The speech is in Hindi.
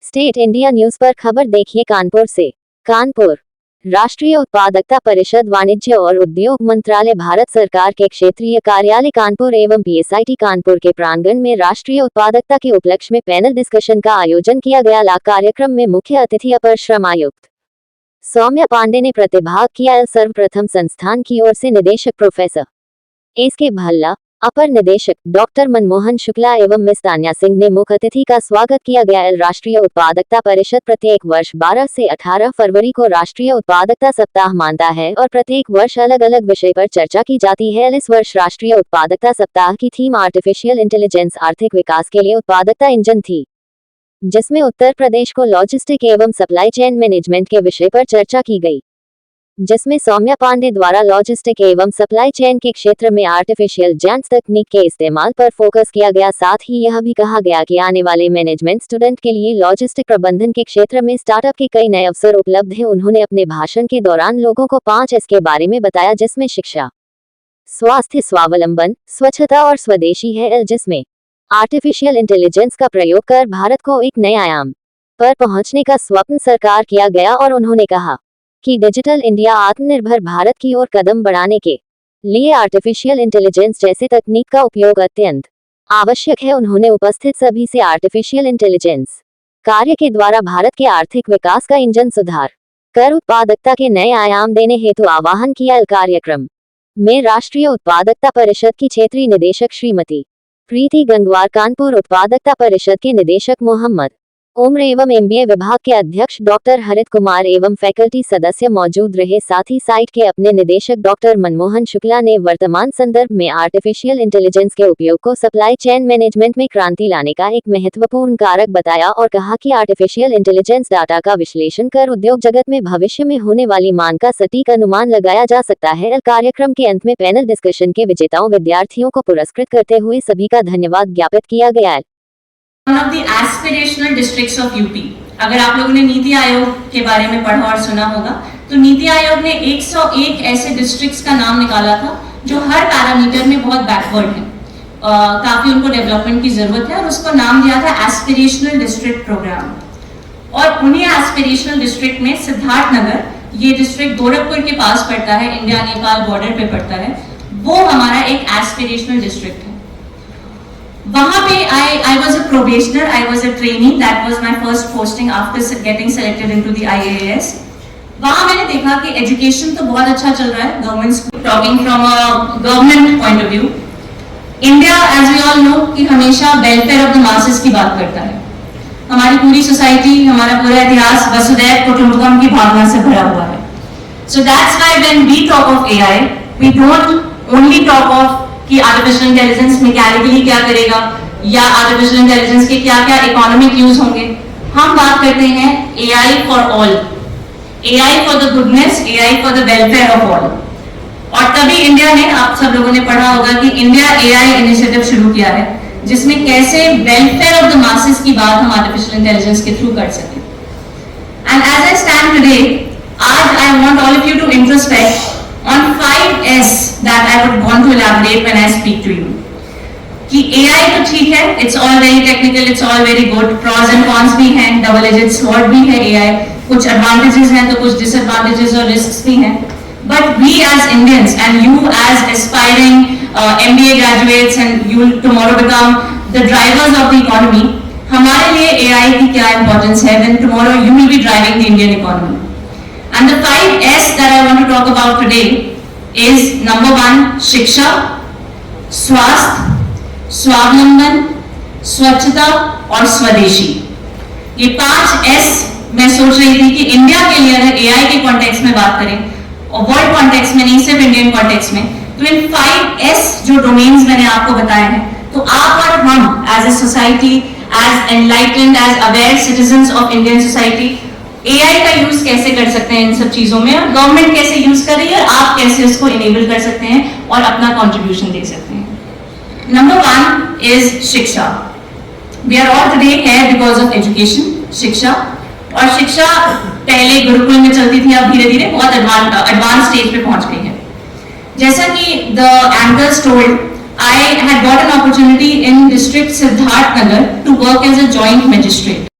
स्टेट इंडिया न्यूज पर खबर देखिए कानपुर से। कानपुर राष्ट्रीय उत्पादकता परिषद वाणिज्य और उद्योग मंत्रालय भारत सरकार के क्षेत्रीय कार्यालय कानपुर एवं पीएसआईटी कानपुर के प्रांगण में राष्ट्रीय उत्पादकता के उपलक्ष्य में पैनल डिस्कशन का आयोजन किया गया। कार्यक्रम में मुख्य अतिथि अपर श्रम आयुक्त सौम्या पांडे ने प्रतिभाग किया। सर्वप्रथम संस्थान की ओर से निदेशक प्रोफेसर एस.के. भल्ला, अपर निदेशक डॉक्टर मनमोहन शुक्ला एवं मिस तान्या सिंह ने मुख्य अतिथि का स्वागत किया गया। राष्ट्रीय उत्पादकता परिषद प्रत्येक वर्ष 12 से 18 फरवरी को राष्ट्रीय उत्पादकता सप्ताह मानता है और प्रत्येक वर्ष अलग अलग विषय पर चर्चा की जाती है। इस वर्ष राष्ट्रीय उत्पादकता सप्ताह की थीम आर्टिफिशियल इंटेलिजेंस आर्थिक विकास के लिए उत्पादकता इंजन थी, जिसमें उत्तर प्रदेश को लॉजिस्टिक एवं सप्लाई चेन मैनेजमेंट के विषय पर चर्चा की गई, जिसमें सौम्या पांडे द्वारा लॉजिस्टिक एवं सप्लाई चेन के क्षेत्र में आर्टिफिशियल इंटेलिजेंस तकनीक के इस्तेमाल पर फोकस किया गया। साथ ही यह भी कहा गया कि आने वाले मैनेजमेंट स्टूडेंट के लिए लॉजिस्टिक प्रबंधन के क्षेत्र में स्टार्टअप के कई नए अवसर उपलब्ध हैं। उन्होंने अपने भाषण के दौरान लोगों को 5 एस के बारे में बताया, जिसमें शिक्षा, स्वास्थ्य, स्वावलंबन, स्वच्छता और स्वदेशी है, जिसमें आर्टिफिशियल इंटेलिजेंस का प्रयोग कर भारत को एक नए आयाम पर पहुंचने का स्वप्न साकार किया गया। और उन्होंने कहा कि डिजिटल इंडिया आत्मनिर्भर भारत की ओर कदम बढ़ाने के लिए आर्टिफिशियल इंटेलिजेंस जैसे तकनीक का उपयोग अत्यंत आवश्यक है। उन्होंने उपस्थित सभी से आर्टिफिशियल इंटेलिजेंस कार्य के द्वारा भारत के आर्थिक विकास का इंजन सुधार कर उत्पादकता के नए आयाम देने हेतु आह्वान किया। कार्यक्रम में राष्ट्रीय उत्पादकता परिषद की क्षेत्रीय निदेशक श्रीमती प्रीति गंगवार, कानपुर उत्पादकता परिषद के निदेशक मोहम्मद उम्र एवं एमबीए विभाग के अध्यक्ष डॉक्टर हरित कुमार एवं फैकल्टी सदस्य मौजूद रहे। साथ ही साइट के अपने निदेशक डॉक्टर मनमोहन शुक्ला ने वर्तमान संदर्भ में आर्टिफिशियल इंटेलिजेंस के उपयोग को सप्लाई चेन मैनेजमेंट में क्रांति लाने का एक महत्वपूर्ण कारक बताया और कहा कि आर्टिफिशियल इंटेलिजेंस डाटा का विश्लेषण कर उद्योग जगत में भविष्य में होने वाली मांग का सटीक अनुमान लगाया जा सकता है। कार्यक्रम के अंत में पैनल डिस्कशन के विजेताओं विद्यार्थियों को पुरस्कृत करते हुए सभी का धन्यवाद ज्ञापित किया गया। One of the aspirational districts of UP। अगर आप लोगों ने नीति आयोग के बारे में पढ़ा और सुना होगा तो नीति आयोग ने 101 ऐसे डिस्ट्रिक्ट्स का नाम निकाला था जो हर पैरामीटर में बहुत बैकवर्ड है, काफी उनको डेवलपमेंट की जरूरत है, और उसको नाम दिया था एस्पिरेशनल डिस्ट्रिक्ट प्रोग्राम। और उन्हीं एस्पिरेशनल डिस्ट्रिक्ट में सिद्धार्थनगर, ये डिस्ट्रिक्ट गोरखपुर के पास पड़ता है, इंडिया नेपाल बॉर्डर पे पड़ता है, वो हमारा एक एस्पिरेशनल डिस्ट्रिक्ट है। वहां पे I was a probationer, I was a trainee, that was my first posting after getting selected into the IAAS। वहां मैंने देखा कि एजुकेशन तो बहुत अच्छा चल रहा है, government school, talking from a government point of view. India as we all know कि हमेशा वेलफेयर ऑफ द मासेस की बात करता है। हमारी पूरी सोसाइटी, हमारा पूरा इतिहास वसुधैव कुटुंबकम की भावना से भरा हुआ है। So that's why when we talk of AI, we don't only talk of कि आर्टिफिशियल इंटेलिजेंस मैकेनिकली क्या करेगा या आर्टिफिशियल इंटेलिजेंस के क्या क्या इकोनॉमिक यूज होंगे। हम बात करते हैं AI for all, AI for the goodness, AI for the welfare of all. और तभी इंडिया ने, आप सब लोगों ने पढ़ा होगा कि इंडिया AI इनिशिएटिव शुरू किया है, जिसमें कैसे वेलफेयर ऑफ द मासेस की बात हम आर्टिफिशियल इंटेलिजेंस के थ्रू कर सकें। And as I stand today, आज I want all of you to introspect on 5 S that I would want to elaborate when I speak to you। कि AI तो ठीक है, it's all very technical, it's all very good, pros and cons भी हैं, double edged sword भी है AI, कुछ advantages हैं तो कुछ disadvantages और risks भी हैं। But we as Indians and you as aspiring MBA graduates and you will tomorrow become the drivers of the economy, हमारे लिए AI की क्या importance है when tomorrow you will be driving the Indian economy। And the 5 S that I want to talk about today is number 1 शिक्षा, स्वास्थ्य, स्वावलंबन, स्वच्छता और स्वदेशी। ये 5 S मैं सोच रही थी कि इंडिया के लिए अगर AI के कॉन्टेक्स्ट में बात करें और वर्ल्ड कॉन्टेक्स्ट में, नहीं सिर्फ इंडियन कॉन्टेक्स्ट में, तो इन 5 S जो डोमेन्स मैंने आपको बताए हैं, तो आप और हम as a society, as enlightened, as aware citizens of Indian society AI का यूज कैसे कर सकते हैं इन सब चीजों में, और गवर्नमेंट कैसे यूज कर रही है, और आप कैसे उसको इनेबल कर सकते हैं और अपना कंट्रीब्यूशन दे सकते हैं। नंबर 1 इज शिक्षा। We are all today here because of education, शिक्षा। और शिक्षा पहले गुरुकुल में चलती थी, अब धीरे धीरे बहुत एडवांस स्टेज पे पहुंच गई है। जैसा कि the anchors told, I had got an opportunity in district Siddharthnagar to work as a joint magistrate।